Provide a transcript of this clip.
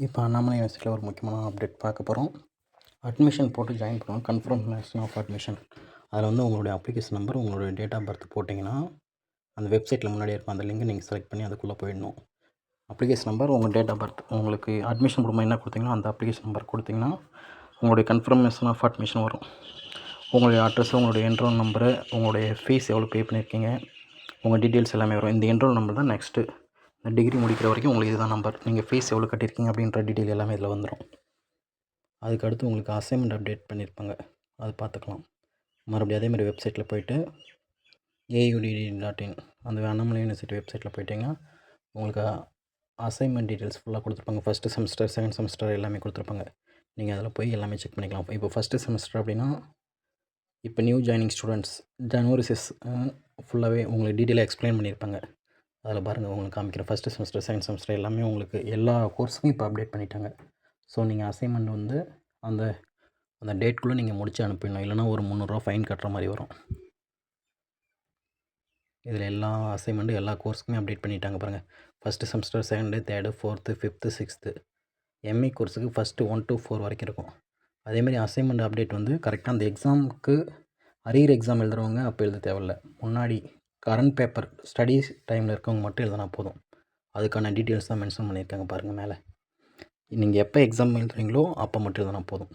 இப்போ அண்ணாமலை யூனிவர்சிட்டியில் ஒரு முக்கியமான அப்டேட் பார்க்க போகிறோம். அட்மிஷன் போட்டு ஜாயின் பண்ணுவோம். Confirmation of admission. அதில் வந்து உங்களுடைய அப்ளிகேஷன் நம்பர், உங்களுடைய டேட் ஆஃப் பர்த் போட்டிங்கன்னா, அந்த வெப்சைட்டில் முன்னாடியே இருக்கும். அந்த லிங்கை நீங்கள் செலக்ட் பண்ணி அதுக்குள்ளே போயிடணும். அப்ளிகேஷன் நம்பர், உங்கள் டேட் ஆஃப் பர்த், உங்களுக்கு அட்மிஷன் போடும்போது என்ன கொடுத்தீங்களோ அந்த அப்ளிகேஷன் நம்பர் கொடுத்தீங்கன்னா, உங்களுடைய கன்ஃபர்மேஷன் ஆஃப் அட்மிஷன் வரும். உங்களுடைய அட்ரஸ், உங்களுடைய என்ரோல் நம்பரு, உங்களுடைய ஃபீஸ் எவ்வளோ பே பண்ணியிருக்கீங்க, உங்கள் டீட்டெயில்ஸ் எல்லாமே வரும். இந்த என்ரோல் நம்பர் தான் நெக்ஸ்ட்டு இந்த டிகிரி முடிக்கிற வரைக்கும் உங்களுக்கு இதுதான் நம்பர். நீங்கள் ஃபீஸ் எவ்வளோ கட்டியிருக்கீங்க அப்படின்ற டீட்டெயில் எல்லாமே இதில் வந்துடும். அதுக்கடுத்து உங்களுக்கு அசைன்மெண்ட் அப்டேட் பண்ணியிருப்பாங்க, அது பார்த்துக்கலாம். மறுபடியும் அதேமாதிரி வெப்சைட்டில் போய்ட்டு AUDD.in அந்த அண்ணாமலை யூனிவர்சிட்டி வெப்சைட்டில் போயிட்டிங்கன்னா உங்களுக்கு அசைன்மெண்ட் டீட்டெயில்ஸ் ஃபுல்லாக கொடுத்துருப்பாங்க. ஃபஸ்ட்டு செமஸ்டர், செகண்ட் செமஸ்டர் எல்லாமே கொடுத்துருப்பாங்க. நீங்கள் அதில் போய் எல்லாமே செக் பண்ணிக்கலாம். இப்போ ஃபஸ்ட்டு செமஸ்டர் அப்படின்னா, இப்போ நியூ ஜாயினிங் ஸ்டூடெண்ட்ஸ் ஜனவரி ஃபுல்லாகவே உங்களுக்கு டீட்டெயிலாக எக்ஸ்பிளைன் பண்ணியிருப்பாங்க. அதில் பாருங்கள், உங்களுக்கு காமிக்கிற ஃபஸ்ட்டு செமஸ்டர், செகண்ட் செமஸ்டர் எல்லாமே உங்களுக்கு எல்லா கோர்ஸுக்கும் இப்போ அப்டேட் பண்ணிட்டாங்க. ஸோ நீங்கள் அசைன்மெண்ட் வந்து அந்த அந்த டேட்குள்ளே நீங்கள் முடித்து அனுப்பிடணும். இல்லைனா ஒரு 300 ஃபைன் கட்டுற மாதிரி வரும். இதில் எல்லா அசைன்மெண்ட்டும் எல்லா கோர்ஸுக்குமே அப்டேட் பண்ணிட்டாங்க பாருங்கள். First semester, second, third, fourth, fifth, sixth. ME கோர்ஸுக்கு ஃபஸ்ட்டு 1 to 4 வரைக்கும் இருக்கும். அதேமாதிரி அசைன்மெண்ட் அப்டேட் வந்து கரெக்டாக அந்த எக்ஸாமுக்கு அரியர் எக்ஸாம் எழுதுகிறவங்க அப்போ எழுத தேவையில்லை. முன்னாடி கரண்ட் பேப்பர் ஸ்டடீஸ் டைமில் இருக்கவங்க மட்டும் எழுதினா போதும். அதுக்கான டீட்டெயில்ஸ் தான் மென்ஷன் பண்ணியிருக்காங்க பாருங்கள் மேலே. நீங்கள் எப்போ எக்ஸாம் எழுதுறீங்களோ அப்போ மட்டும் எழுதினா போதும்.